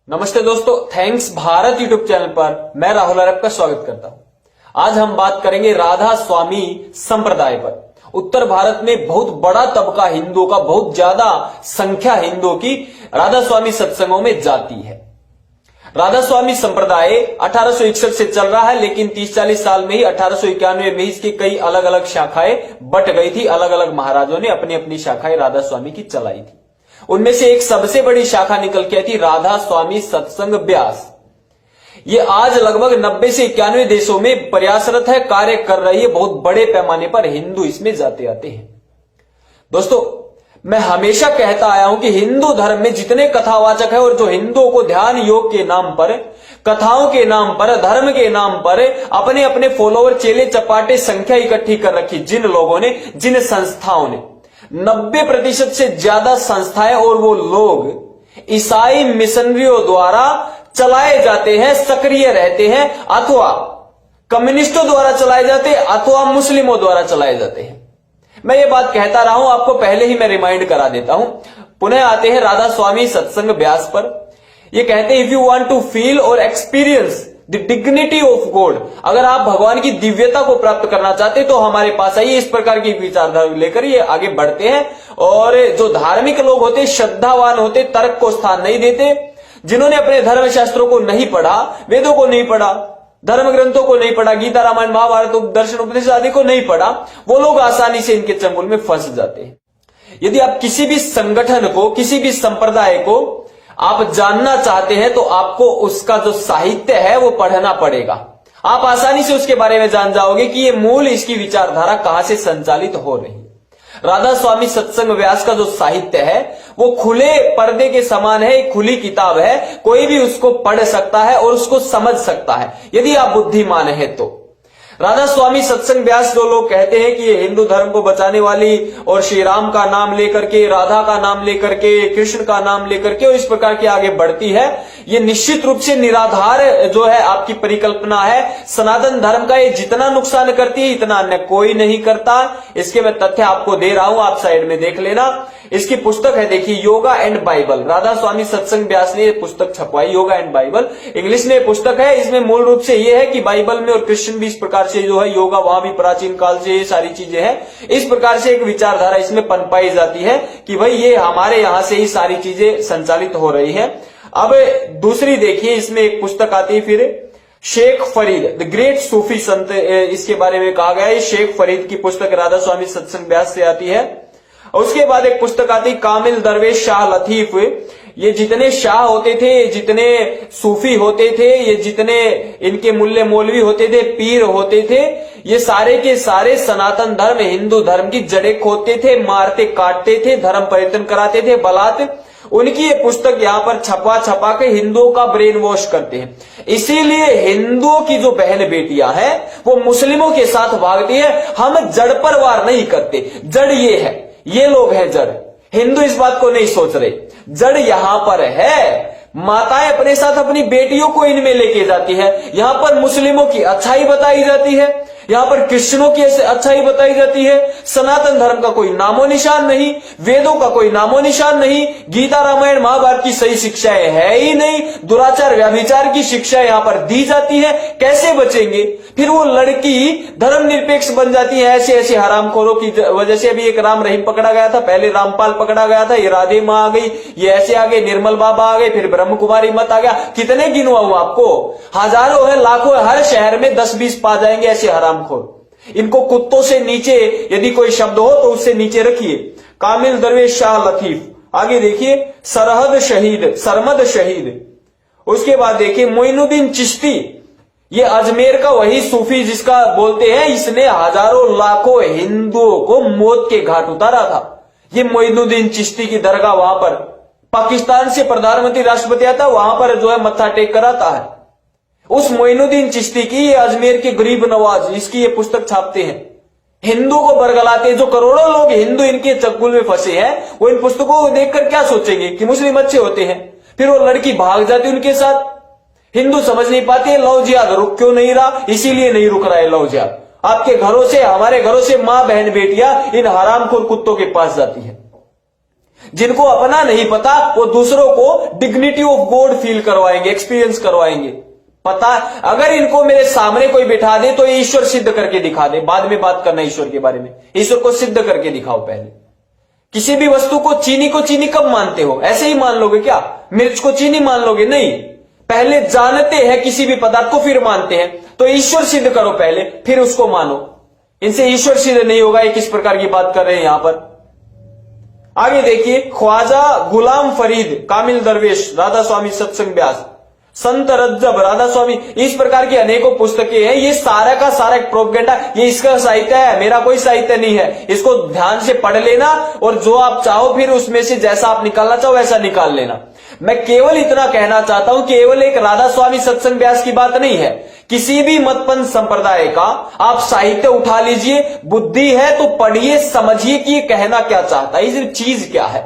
नमस्ते दोस्तों, thanks Bharat YouTube channel पर मैं राहुल अरब का स्वागत करता हूं। आज हम बात करेंगे राधा स्वामी संप्रदाय पर। उत्तर भारत में बहुत बड़ा तबका हिंदुओं का, बहुत ज्यादा संख्या हिंदुओं की राधा स्वामी सत्संगों में जाती है। राधा स्वामी संप्रदाय 1861 से चल रहा है, लेकिन 30-40 साल में ही 1891 में इसकी कई अलग अलग शाखाएं बट गई थी। अलग अलग महाराजों ने अपनी अपनी शाखाएं राधा स्वामी की चलाई थी। उनमें से एक सबसे बड़ी शाखा निकल के आई थी राधा स्वामी सत्संग ब्यास। ये आज लगभग 90 से 91 देशों में प्रयासरत है, कार्य कर रही है। बहुत बड़े पैमाने पर हिंदू इसमें जाते आते हैं। दोस्तों, मैं हमेशा कहता आया हूं कि हिंदू धर्म में जितने कथावाचक है और जो हिंदुओं को ध्यान योग के नाम पर, कथाओं के नाम पर, धर्म के नाम पर अपने अपने फॉलोवर, चेले चपाटे संख्या इकट्ठी कर रखी, जिन लोगों ने, जिन संस्थाओं ने, 90% से ज्यादा संस्थाएं और वो लोग ईसाई मिशनरियों द्वारा चलाए जाते हैं, सक्रिय रहते हैं, अथवा कम्युनिस्टों द्वारा चलाए जाते हैं, अथवा मुस्लिमों द्वारा चलाए जाते हैं। मैं ये बात कहता रहा हूं, आपको पहले ही मैं रिमाइंड करा देता हूं। पुनः आते हैं राधा स्वामी सत्संग ब्यास पर। ये कहते हैं, if you want to feel और experience the dignity of God, अगर आप भगवान की दिव्यता को प्राप्त करना चाहते तो हमारे पास आइए। इस प्रकार की विचारधारा लेकर ये आगे बढ़ते हैं। और जो धार्मिक लोग होते, श्रद्धावान होते, तर्क को स्थान नहीं देते, जिन्होंने अपने धर्म शास्त्रों को नहीं पढ़ा, वेदों को नहीं पढ़ा, धर्म ग्रंथों को नहीं पढ़ा, गीता रामायण महाभारत दर्शन उपदेश आदि को नहीं पढ़ा, वो लोग आसानी से इनके चंगुल में फंस जाते हैं। यदि आप किसी भी संगठन को, किसी भी संप्रदाय को आप जानना चाहते हैं तो आपको उसका जो साहित्य है वो पढ़ना पड़ेगा। आप आसानी से उसके बारे में जान जाओगे कि ये मूल, इसकी विचारधारा कहां से संचालित हो रही है। राधा स्वामी सत्संग व्यास का जो साहित्य है वो खुले पर्दे के समान है, एक खुली किताब है। कोई भी उसको पढ़ सकता है और उसको समझ सकता है, यदि आप बुद्धिमान है तो। राधा स्वामी सत्संग व्यास, जो लोग कहते हैं कि ये हिंदू धर्म को बचाने वाली और श्री राम का नाम लेकर के, राधा का नाम लेकर के, कृष्ण का नाम लेकर के और इस प्रकार की आगे बढ़ती है, ये निश्चित रूप से निराधार जो है आपकी परिकल्पना है। सनातन धर्म का ये जितना नुकसान करती है इतना अन्य कोई नहीं करता। इसके मैं तथ्य आपको दे रहा हूं, आप साइड में देख लेना। इसकी पुस्तक है, देखिए, योगा एंड बाइबल। राधा स्वामी सत्संग व्यास ने पुस्तक छपवाई, योगा एंड बाइबल। इंग्लिश में पुस्तक है। इसमें मूल रूप से यह है कि बाइबल में और क्रिश्चियन भी इस प्रकार से जो है, योगा वहां भी प्राचीन काल से ये सारी चीजें हैं। इस प्रकार से एक विचारधारा इसमें पनपाई जाती है कि भाई ये हमारे यहां से ही सारी चीजें संचालित हो रही है। अब दूसरी देखिए, इसमें एक पुस्तक आती है फिर, शेख फरीद, द ग्रेट सूफी संत, इसके बारे में कहा गया है। शेख फरीद की पुस्तक राधा स्वामी सत्संग व्यास से आती है। उसके बाद एक पुस्तक आती कामिल दरवेश शाह लतीफ। ये जितने शाह होते थे, जितने सूफी होते थे, ये जितने इनके मुल्ले मौलवी होते थे, पीर होते थे, ये सारे के सारे सनातन धर्म, हिंदू धर्म की जड़ें खोदते थे, मारते काटते थे, धर्म परिवर्तन कराते थे, बलात्। उनकी ये पुस्तक यहां पर छपा छपा के हिंदुओं का ब्रेन वॉश करते हैं। इसीलिए हिंदुओं की जो बहन बेटियां हैं वो मुस्लिमों के साथ भागती है। हम जड़ पर वार नहीं करते, जड़ ये है, ये लोग हैं जड़। हिंदू इस बात को नहीं सोच रहे, जड़ यहां पर है। माताएं अपने साथ अपनी बेटियों को इनमें लेके जाती है। यहां पर मुस्लिमों की अच्छाई बताई जाती है, यहां पर क्रिश्चियनों की अच्छाई बताई जाती है। सनातन धर्म का कोई नामो निशान नहीं, वेदों का कोई नामो निशान नहीं, गीता रामायण महाभारत की सही शिक्षाएं है ही नहीं। दुराचार व्याभिचार की शिक्षा यहां पर दी जाती है। कैसे बचेंगे? फिर वो लड़की धर्मनिरपेक्ष बन जाती है ऐसे ऐसे हरामखोरों की वजह से। अभी एक राम रहीम पकड़ा गया था, पहले रामपाल पकड़ा गया था, ये राधे मां आ गई, ये ऐसे आ गए, निर्मल बाबा आ गए, फिर ब्रह्म कुमारी मत आ गया। कितने गिनवाऊं आपको? हजारों है, लाखों है, हर शहर में 10-20 पा जाएंगे ऐसे हरामखोर। इनको कुत्तों से नीचे यदि कोई शब्द हो तो उससे नीचे रखिए। कामिल दरवेश शाह लतीफ। आगे देखिए, सरहद शहीद, सरमद शहीद। उसके बाद देखिए मोइनुद्दीन चिश्ती, ये अजमेर का वही सूफी जिसका बोलते हैं इसने हजारों लाखों हिंदुओं को मौत के घाट उतारा था। ये मोइनुद्दीन चिश्ती की दरगाह, वहां पर पाकिस्तान से प्रधानमंत्री राष्ट्रपति आता, वहां पर जो है मत्था टेक कर आता है। उस मोइनुद्दीन चिश्ती की, ये अजमेर के गरीब नवाज, इसकी ये पुस्तक छापते हैं, हिंदू को बरगलाते हैं। जो करोड़ों लोग हिंदू इनके चक्कुल में फंसे हैं, वो इन पुस्तकों को देखकर क्या सोचेंगे कि मुस्लिम अच्छे होते हैं। फिर वो लड़की भाग जाती उनके साथ। हिंदू समझ नहीं पाते लव जिहाद रुक क्यों नहीं रहा, इसीलिए नहीं रुक रहा है लव जिहाद। आपके घरों से, हमारे घरों से मां बहन बेटियां इन हरामखोर कुत्तों के पास जाती है। जिनको अपना नहीं पता वो दूसरों को डिग्निटी ऑफ गॉड फील करवाएंगे, एक्सपीरियंस करवाएंगे। पता अगर इनको मेरे सामने कोई बिठा दे तो ये ईश्वर सिद्ध करके दिखा दे, बाद में बात करना ईश्वर के बारे में, ईश्वर को सिद्ध करके दिखाओ पहले। किसी भी वस्तु को चीनी कब मानते हो? ऐसे ही मान लोगे क्या? मिर्च को चीनी मान लोगे? नहीं, पहले जानते हैं किसी भी पदार्थ को फिर मानते हैं। तो ईश्वर सिद्ध करो पहले, फिर उसको मानो। इनसे ईश्वर सिद्ध नहीं होगा। ये किस प्रकार की बात कर रहे हैं यहां पर? आगे देखिए, ख्वाजा गुलाम फरीद कामिल दरवेश, राधा स्वामी सत्संग व्यास, संत रज्जब, राधा स्वामी, इस प्रकार की अनेकों पुस्तकें हैं। ये सारा का सारा एक प्रोपगेंडा, ये इसका साहित्य है, मेरा कोई साहित्य नहीं है। इसको ध्यान से पढ़ लेना और जो आप चाहो फिर उसमें से जैसा आप निकालना चाहो वैसा निकाल लेना। मैं केवल इतना कहना चाहता हूं, केवल एक राधा स्वामी सत्संग व्यास की बात नहीं है, किसी भी मतपंथ संप्रदाय का आप साहित्य उठा लीजिए, बुद्धि है तो पढ़िए, समझिए कि ये कहना क्या चाहता है, ये चीज क्या है,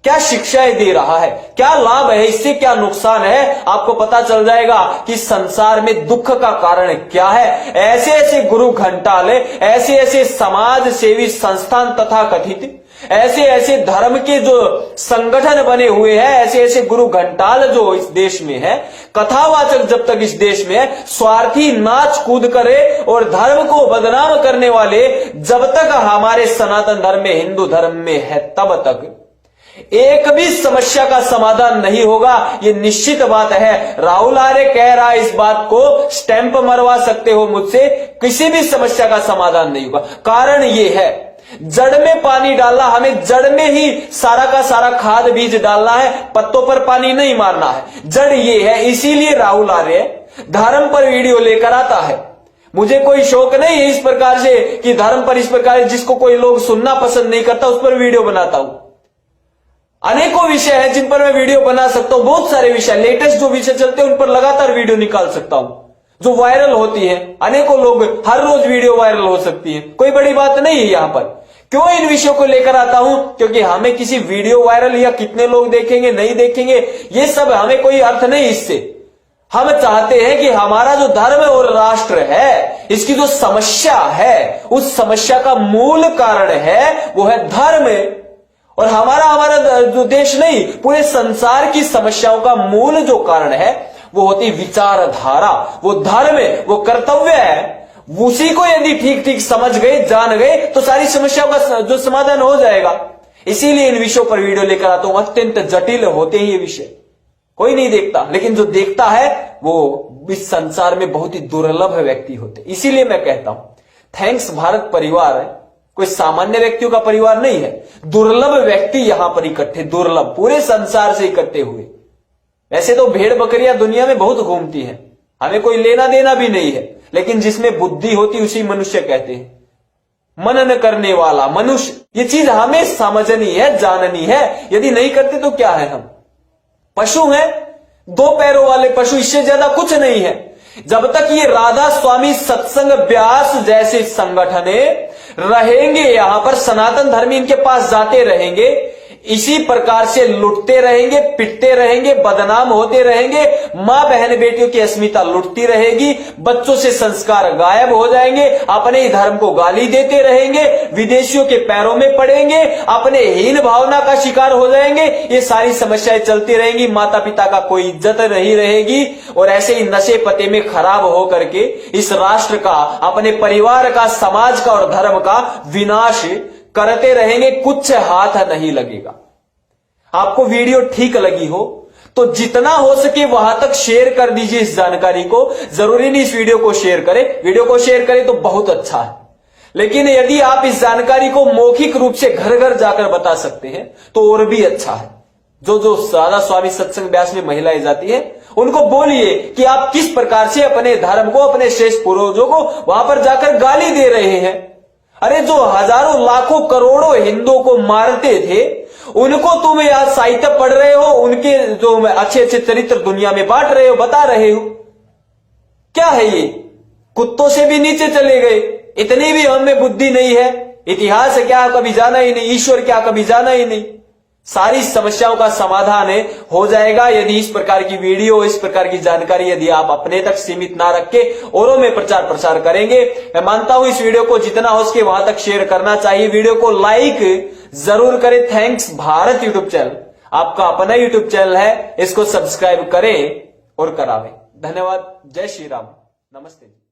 क्या शिक्षाएं दे रहा है, क्या लाभ है, इससे क्या नुकसान है, आपको पता चल जाएगा कि संसार में दुख का कारण क्या है। ऐसे ऐसे गुरु घंटाले, ऐसे ऐसे समाज सेवी संस्थान तथा कथित, ऐसे ऐसे धर्म के जो संगठन बने हुए हैं, ऐसे ऐसे गुरु घंटाल जो इस देश में है, कथावाचक जब तक इस देश में है, स्वार्थी नाच कूद करे और धर्म को बदनाम करने वाले जब तक हमारे सनातन धर्म में, हिंदू धर्म में है, तब तक एक भी समस्या का समाधान नहीं होगा। ये निश्चित बात है। राहुल आर्य कह रहा है, इस बात को स्टैंप मरवा सकते हो मुझसे, किसी भी समस्या का समाधान नहीं होगा। कारण ये है, जड़ में पानी डालना, हमें जड़ में ही सारा का सारा खाद बीज डालना है, पत्तों पर पानी नहीं मारना है। जड़ ये है, इसीलिए राहुल आर्य धर्म पर वीडियो लेकर आता है। मुझे कोई शौक नहीं है इस प्रकार से कि धर्म पर इस प्रकार जिसको कोई लोग सुनना पसंद नहीं करता उस पर वीडियो बनाता हूं। अनेकों विषय हैं जिन पर मैं वीडियो बना सकता हूं, बहुत सारे विषय, लेटेस्ट जो विषय चलते हैं उन पर लगातार वीडियो निकाल सकता हूं, जो वायरल होती है। अनेकों लोग हर रोज वीडियो वायरल हो सकती है, कोई बड़ी बात नहीं है। यहां पर क्यों इन विषयों को लेकर आता हूं? क्योंकि हमें किसी वीडियो वायरल या कितने लोग देखेंगे नहीं देखेंगे ये सब हमें कोई अर्थ नहीं इससे। हम चाहते हैं कि हमारा जो धर्म और राष्ट्र है, इसकी जो समस्या है, उस समस्या का मूल कारण है वो है धर्म। और हमारा जो देश नहीं, पूरे संसार की समस्याओं का मूल जो कारण है वो होती विचारधारा, वो धर्म है, वो कर्तव्य है। उसी को यदि ठीक ठीक समझ गए, जान गए तो सारी समस्याओं का जो समाधान हो जाएगा। इसीलिए इन विषयों पर वीडियो लेकर आता हूं। अत्यंत जटिल होते हैं ये विषय, कोई नहीं देखता, लेकिन जो देखता है वो इस संसार में बहुत ही दुर्लभ व्यक्ति होते। इसीलिए मैं कहता हूं थैंक्स भारत परिवार है, कोई सामान्य व्यक्तियों का परिवार नहीं है, दुर्लभ व्यक्ति यहां पर इकट्ठे, दुर्लभ, पूरे संसार से इकट्ठे हुए। वैसे तो भेड़ बकरियां दुनिया में बहुत घूमती हैं, हमें कोई लेना देना भी नहीं है, लेकिन जिसमें बुद्धि होती उसी मनुष्य कहते हैं। मनन करने वाला मनुष्य, ये चीज हमें समझनी है, जाननी है। यदि नहीं करते तो क्या है, हम पशु हैं, दो पैरों वाले पशु, इससे ज्यादा कुछ नहीं है। जब तक ये राधा स्वामी सत्संग व्यास जैसे संगठने रहेंगे, यहां पर सनातन धर्मी इनके पास जाते रहेंगे, इसी प्रकार से लुटते रहेंगे, पिटते रहेंगे, बदनाम होते रहेंगे, मां बहन बेटियों की अस्मिता लुटती रहेगी, बच्चों से संस्कार गायब हो जाएंगे, अपने ही धर्म को गाली देते रहेंगे, विदेशियों के पैरों में पड़ेंगे, अपने हीन भावना का शिकार हो जाएंगे। ये सारी समस्याएं चलती रहेंगी, माता पिता का कोई इज्जत नहीं रहेगी और ऐसे ही नशे पते में खराब होकर के इस राष्ट्र का, अपने परिवार का, समाज का और धर्म का विनाश करते रहेंगे। कुछ हाथ नहीं लगेगा। आपको वीडियो ठीक लगी हो तो जितना हो सके वहां तक शेयर कर दीजिए इस जानकारी को। जरूरी नहीं इस वीडियो को शेयर करें, वीडियो को शेयर करें तो बहुत अच्छा है, लेकिन यदि आप इस जानकारी को मौखिक रूप से घर घर जाकर बता सकते हैं तो और भी अच्छा है। जो राधा स्वामी सत्संग व्यास में महिलाएं जाती है उनको बोलिए कि आप किस प्रकार से अपने धर्म को, अपने श्रेष्ठ पूर्वजों को वहां पर जाकर गाली दे रहे हैं। अरे जो हजारों लाखों करोड़ों हिंदुओं को मारते थे उनको तुम आज साहित्य पढ़ रहे हो, उनके जो अच्छे अच्छे चरित्र दुनिया में बांट रहे हो, बता रहे हो। क्या है ये? कुत्तों से भी नीचे चले गए। इतनी भी हमें बुद्धि नहीं है। इतिहास क्या कभी जाना ही नहीं, ईश्वर क्या कभी जाना ही नहीं। सारी समस्याओं का समाधान हो जाएगा यदि इस प्रकार की वीडियो, इस प्रकार की जानकारी यदि आप अपने तक सीमित ना रख के औरों में प्रचार प्रसार करेंगे। मैं मानता हूं इस वीडियो को जितना हो सके वहां तक शेयर करना चाहिए। वीडियो को लाइक जरूर करें। थैंक्स भारत यूट्यूब चैनल आपका अपना यूट्यूब चैनल है, इसको सब्सक्राइब करें और करावें। धन्यवाद। जय श्री राम। नमस्ते।